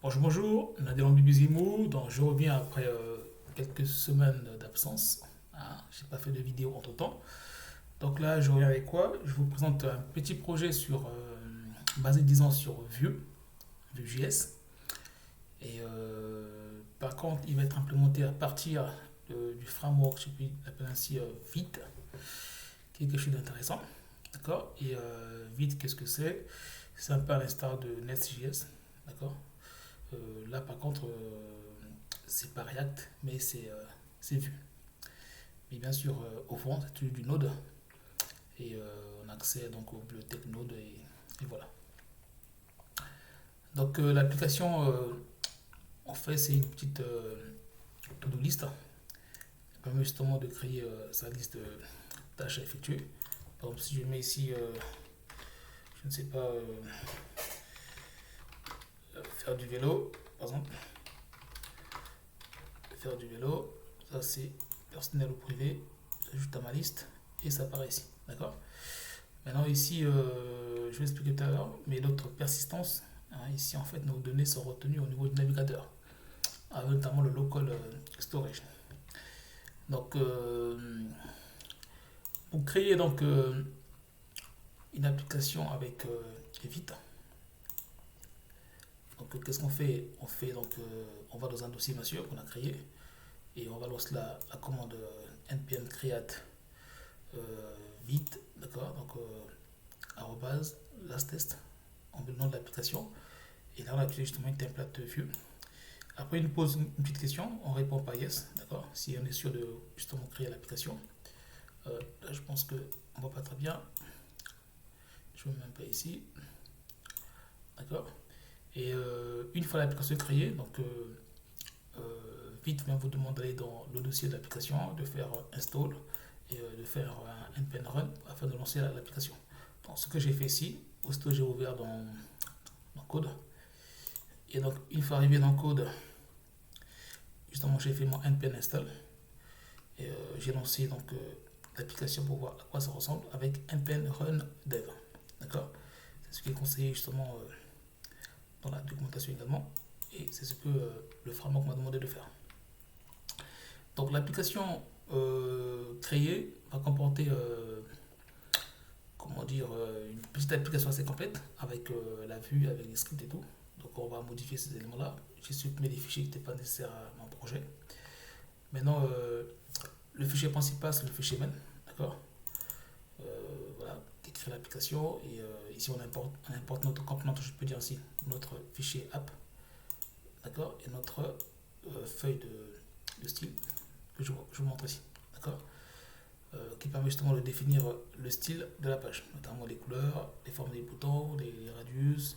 Bonjour, bonjour, Nadia Bibizimo. Donc, je reviens après quelques semaines d'absence. J'ai pas fait de vidéo entre temps. Donc là, je reviens avec quoi? Je vous présente un petit projet basé, disons, sur Vue.js. Et par contre, il va être implémenté à partir du framework, je sais plus, appelle ainsi Vite, qui est quelque chose d'intéressant. D'accord? Et Vite, qu'est-ce que c'est? C'est un peu à l'instar de Nest.js. D'accord? Là, par contre, c'est pas React, mais c'est Vue. Mais bien sûr, au fond, c'est toujours du Node. Et on a accès donc aux bibliothèques Node et voilà. Donc l'application, en fait, c'est une petite to-do list qui permet justement de créer sa liste de tâches à effectuer. Par exemple, si je mets ici, je ne sais pas, faire du vélo, par exemple, faire du vélo, ça c'est personnel ou privé, j'ajoute à ma liste et ça apparaît ici. D'accord? Maintenant, ici, je vais expliquer tout à l'heure, mais notre persistance, ici en fait, nos données sont retenues au niveau du navigateur, avec notamment le local storage. Donc, pour créer donc une application avec Vite, donc qu'est-ce qu'on fait? On va dans un dossier bien sûr qu'on a créé et on va lancer la commande npm create vite, d'accord? Donc arrobase last test, on met le nom de l'application et là on a utilisé justement une template view. Après, il nous pose une petite question, on répond pas yes, d'accord? Si on est sûr de justement créer l'application. Là, je pense que on voit pas très bien. Je ne mets même pas ici, d'accord? Et une fois l'application créée, donc vite vient vous demander d'aller dans le dossier de l'application, de faire install et de faire un npm run afin de lancer l'application. Donc, ce que j'ai fait ici, aussitôt j'ai ouvert dans code. Et donc, une fois arrivé dans code, justement, j'ai fait mon npm install. Et j'ai lancé donc l'application pour voir à quoi ça ressemble avec npm run dev. D'accord? C'est ce qui est conseillé justement dans la documentation également. Et c'est ce que le framework m'a demandé de faire. Donc l'application créée va comporter comment dire, une petite application assez complète avec la vue, avec les scripts et tout. Donc on va modifier ces éléments-là. J'ai supprimé les fichiers qui n'étaient pas nécessaires à mon projet. Maintenant, le fichier principal, c'est le fichier main. D'accord? Voilà, qui crée l'application. Et ici, on importe notre component, je peux dire aussi, notre fichier app. D'accord? Et notre feuille de style que je vous montre ici. D'accord? Qui permet justement de définir le style de la page, notamment les couleurs, les formes des boutons, les radius,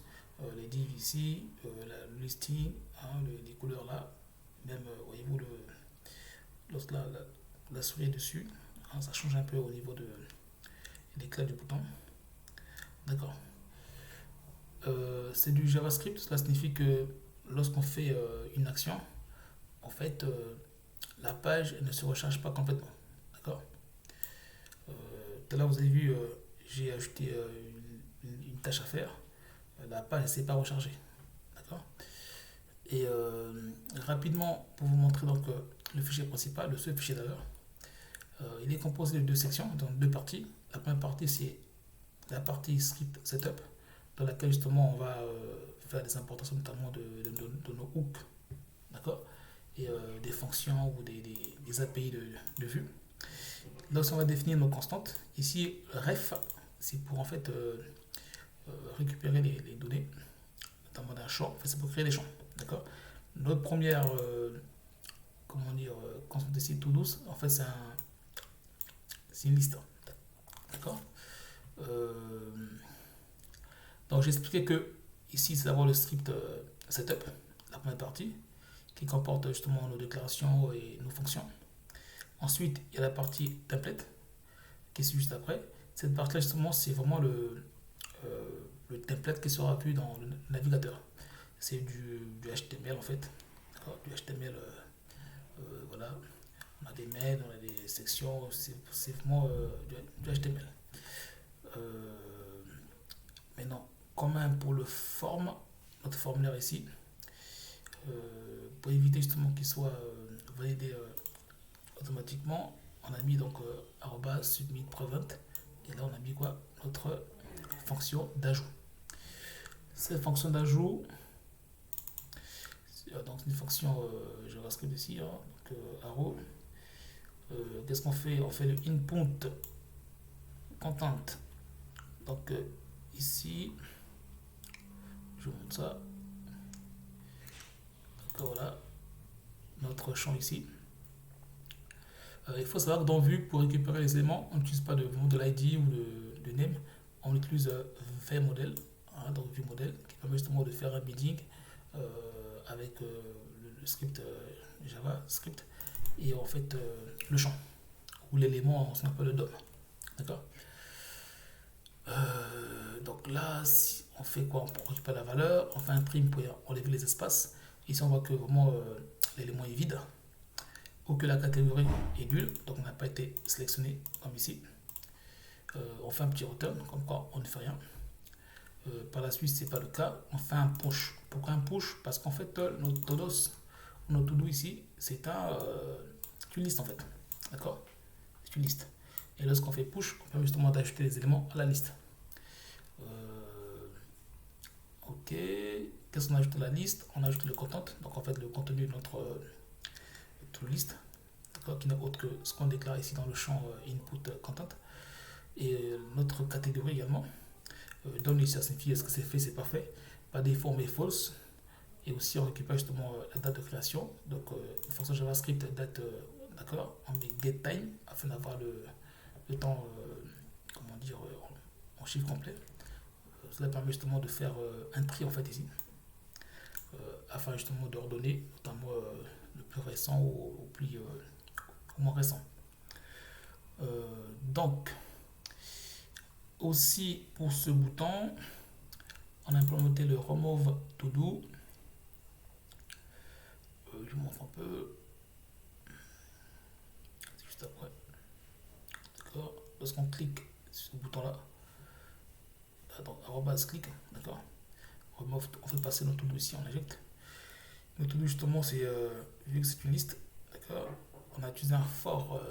les divs ici, le listing, les couleurs là, même, voyez-vous, lorsque la souris est dessus, ça change un peu au niveau de l'éclat du bouton. D'accord. C'est du JavaScript, cela signifie que lorsqu'on fait une action, en fait, la page ne se recharge pas complètement. D'accord. Tout à l'heure, vous avez vu, j'ai ajouté une tâche à faire. La page ne s'est pas rechargée. D'accord. Et rapidement, pour vous montrer donc le fichier principal, le seul fichier d'ailleurs, il est composé de deux sections, donc deux parties. La première partie, c'est la partie script setup, dans laquelle justement on va faire des importations notamment de nos hooks, d'accord, et des fonctions ou des API de vue. Là aussi on va définir nos constantes. Ici, ref, c'est pour en fait récupérer les données, notamment d'un champ. En fait, c'est pour créer des champs, d'accord. Notre première, comment dire, constante ici, tout douce, en fait c'est une liste, d'accord. Euh, Donc j'ai expliqué que ici c'est d'abord le script setup, la première partie, qui comporte justement nos déclarations et nos fonctions. Ensuite, il y a la partie template, qui est juste après. Cette partie-là, justement, c'est vraiment le template qui sera vu dans le navigateur. C'est du HTML en fait. D'accord. Du HTML, voilà. On a des mails, on a des sections, c'est vraiment du HTML. Euh, Maintenant, comme pour le form, notre formulaire ici, Pour éviter justement qu'il soit validé automatiquement, on a mis donc submit prevent. Et là, on a mis quoi? Notre fonction d'ajout. Cette fonction d'ajout, donc une fonction JavaScript ici, hein, donc arrow. Qu'est-ce qu'on fait? On fait le input content. Donc ici, je vous montre ça. Donc voilà, notre champ ici. Il faut savoir que dans Vue, pour récupérer les éléments, on n'utilise pas de l'ID ou de name, on utilise VModel, hein, donc ViewModel, qui permet justement de faire un bidding avec le script JavaScript et en fait le champ ou l'élément, on appelle le DOM. D'accord. Donc là, si on fait quoi? On récupère la valeur, on fait un prime pour enlever les espaces. Ici, on voit que vraiment l'élément est vide ou que la catégorie est nulle, donc on n'a pas été sélectionné comme ici. On fait un petit return, comme quoi on ne fait rien. Par la suite, c'est pas le cas, on fait un push. Pourquoi un push? Parce qu'en fait, notre todos, notre to-do ici, c'est une liste en fait. D'accord? C'est une liste. Et lorsqu'on fait push, on permet justement d'ajouter les éléments à la liste. Ok. Qu'est-ce qu'on ajoute à la liste? On ajoute le content, donc en fait le contenu de notre liste, qui n'est autre que ce qu'on déclare ici dans le champ input content. Et notre catégorie également. Donne ici, ça signifie est-ce que c'est fait, c'est pas fait. Par défaut, on met false. Et aussi, on récupère justement la date de création. Donc, une fonction JavaScript date, d'accord, on met getTime afin d'avoir le temps, comment dire, en chiffre complet. Cela permet justement de faire un tri en fait ici, afin justement d'ordonner notamment le plus récent au moins récent. Donc, aussi pour ce bouton, on a implémenté le remove to do. Je vous montre un peu. C'est juste après. D'accord. Lorsqu'on clique sur ce bouton là, donc arrobas clic, d'accord. Remove, on fait passer notre to do ici, on injecte. Notre to do justement, c'est vu que c'est une liste, d'accord. On a utilisé un vfor.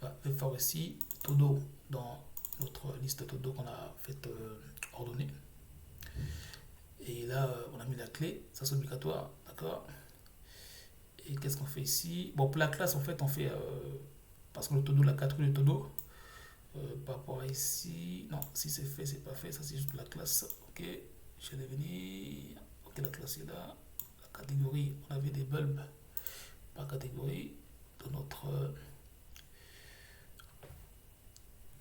Voilà, vfor ici, todo dans notre liste todo qu'on a fait ordonner. Et là, on a mis la clé, ça c'est obligatoire, d'accord. Et qu'est-ce qu'on fait ici? Bon, pour la classe, en fait, on fait, parce que le todo, la catégorie de todo, par rapport à ici, non, si c'est fait, c'est pas fait, ça c'est juste la classe, ok. Je vais venir, ok, la classe est là. La catégorie, on avait des bulbes par catégorie de notre.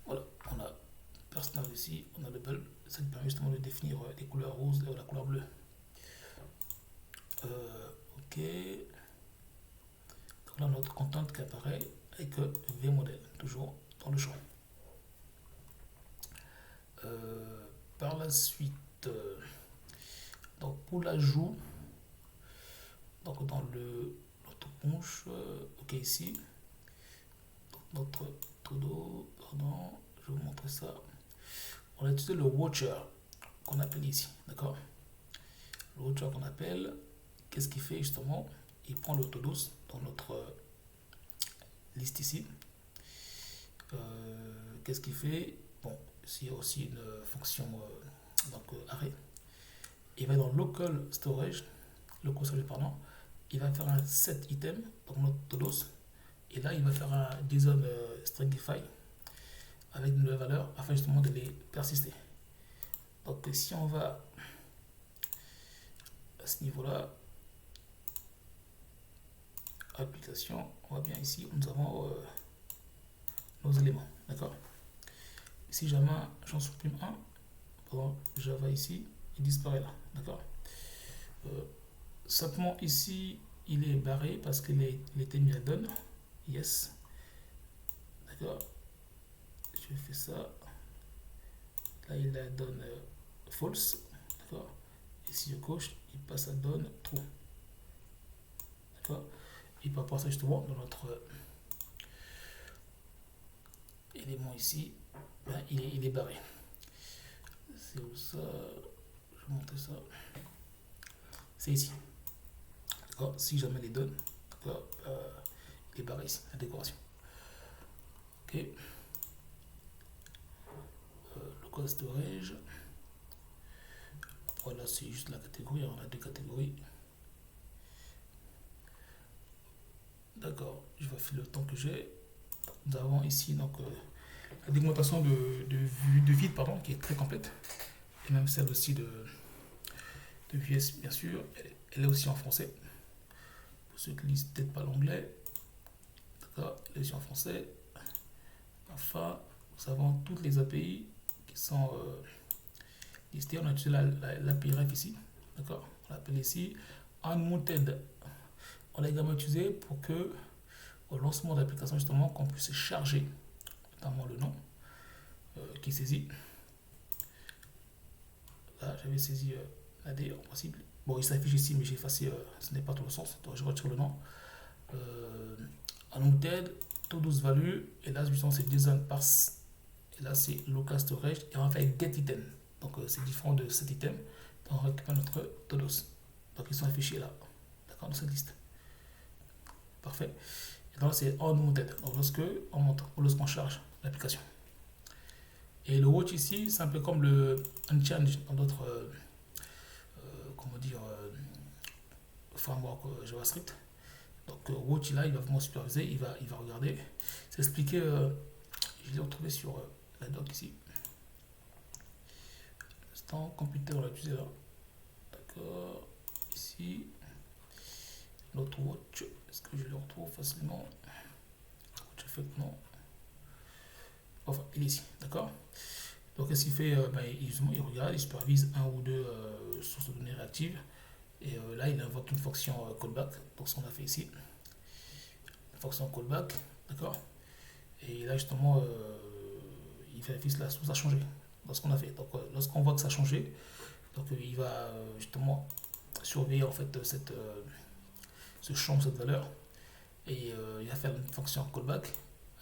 Voilà, on a personnage ici, on a le bulb, ça nous permet justement de définir les couleurs roses et la couleur bleue. Ok. Donc là, notre content qui apparaît avec VModel, toujours dans le champ. Par la suite, donc pour l'ajout, donc dans notre punch, ok ici, donc notre todo, pardon, je vais vous montrer ça. On a utilisé le watcher qu'on appelle ici, d'accord. Le watcher qu'on appelle, qu'est-ce qu'il fait justement? Il prend le todos dans notre liste ici. Qu'est-ce qu'il fait? Bon, il y a aussi une fonction donc array. Il va dans local storage, pardon. Il va faire un set item donc notre todos. Et là, il va faire un JSON stringify avec de nouvelles valeurs afin justement de les persister. Donc, si on va à ce niveau-là, application, on voit bien ici, nous avons nos éléments, d'accord. Si jamais j'en supprime un, pardon, Java ici, il disparaît là, d'accord. Simplement ici, il est barré parce qu'il était mis à done, yes, d'accord. Je fais ça, là il a donne false, d'accord. Et si je coche, il passe à donne true, d'accord. Et par rapport à ça justement dans notre élément ici, ben, il est barré. C'est où ça? Je vais montrer ça. c'est ici. D'accord. Si jamais les donne, d'accord, il est barré ici, la décoration. Ok. Local storage. Voilà, c'est juste la catégorie, on a deux catégories. D'accord, je vais faire le temps que j'ai. Nous avons ici donc la documentation de vide pardon, qui est très complète. Et même celle aussi de VS, bien sûr. Elle est aussi en français. Pour ceux qui lisent peut-être pas l'anglais. D'accord, elle est aussi en français. Enfin, nous avons toutes les API qui sont listées. On a utilisé l'API REF ici. D'accord, on l'appelle ici Unmounted. On l'a également utilisé pour que au lancement de l'application justement qu'on puisse charger notamment le nom qui est saisi. Là j'avais saisi l'AD en principe. Bon il s'affiche ici mais j'ai effacé, ce n'est pas tout le sens, donc je retire le nom. Unmounted, to 12 value, et là justement c'est design parse, et là c'est local storage, et on va faire get item. Donc c'est différent de cet item, donc on récupère notre todos. Donc ils sont affichés là, d'accord, dans cette liste. Parfait. Et donc c'est unmounted, donc lorsque on monte ou lorsqu'on charge l'application. Et le watch ici, c'est un peu comme le unchange dans d'autres comment dire framework JavaScript. Donc watch là, il va vraiment superviser, il va regarder. C'est expliqué, je l'ai retrouvé sur la doc ici. Instant computer, on l'a utilisé là. D'accord. Ici, notre watch, est-ce que je le retrouve facilement? Watch effect, non. Enfin, il est ici, d'accord. Donc, qu'est-ce qu'il fait? Il regarde, il supervise un ou deux sources de données réactives. Et là, il invoque une fonction callback. Donc, ce qu'on a fait ici. Une fonction callback, d'accord. Et là, justement, il vérifie si la source a changé dans ce qu'on a fait. Donc, lorsqu'on voit que ça a changé, donc il va justement surveiller en fait ce champ, cette valeur. Et il va faire une fonction callback.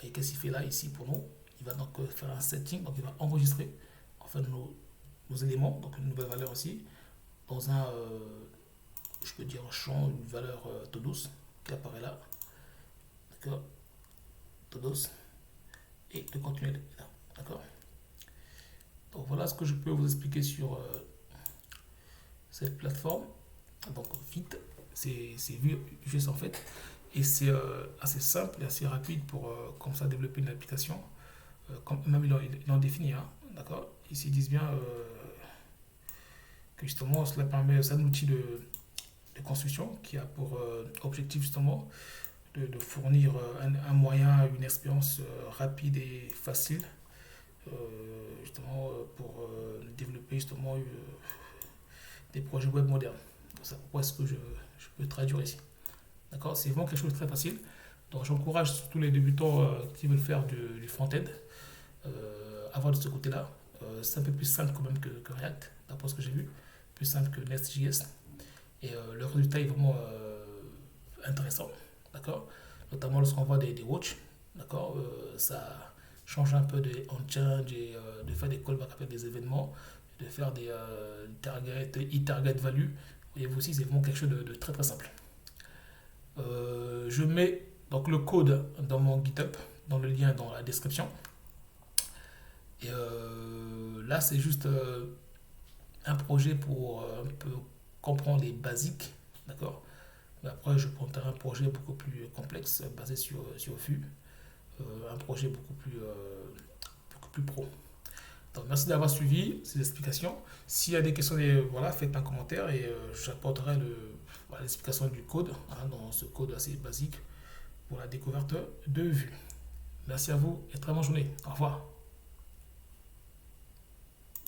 Et qu'est-ce qu'il fait là, ici, pour nous? Il va donc faire un setting, donc il va enregistrer en fait nos éléments, donc une nouvelle valeur aussi, dans un, je peux dire un champ, une valeur todos qui apparaît là, d'accord, todos, et le contenu est là, d'accord. Donc voilà ce que je peux vous expliquer sur cette plateforme. Donc vite, c'est Vue.js en fait, et c'est assez simple et assez rapide pour comme ça développer une application. Comme même ils l'ont défini, hein, d'accord. Ici ils disent bien que justement cela permet, c'est un outil de construction qui a pour objectif justement fournir un moyen, une expérience rapide et facile justement pour développer justement des projets web modernes. C'est pourquoi est-ce que je peux traduire ici. D'accord, c'est vraiment quelque chose de très facile. Donc j'encourage tous les débutants qui veulent faire du front-end à voir de ce côté-là. C'est un peu plus simple quand même que React, d'après ce que j'ai vu, plus simple que Next.js. Et le résultat est vraiment intéressant, d'accord. Notamment lorsqu'on voit des watch, d'accord, ça change un peu de on-change et de faire des callbacks après des événements, de faire des target value. Et vous aussi, c'est vraiment quelque chose de très très simple. Je mets donc le code dans mon GitHub, dans le lien dans la description. Et là, c'est juste un projet pour un peu comprendre les basiques, d'accord. Mais après, je prendrai un projet beaucoup plus complexe basé sur Vue, un projet beaucoup plus pro. Donc, merci d'avoir suivi ces explications. S'il y a des questions, voilà, faites un commentaire et j'apporterai l'explication du code, hein, dans ce code assez basique pour la découverte de Vue. Merci à vous et très bonne journée. Au revoir.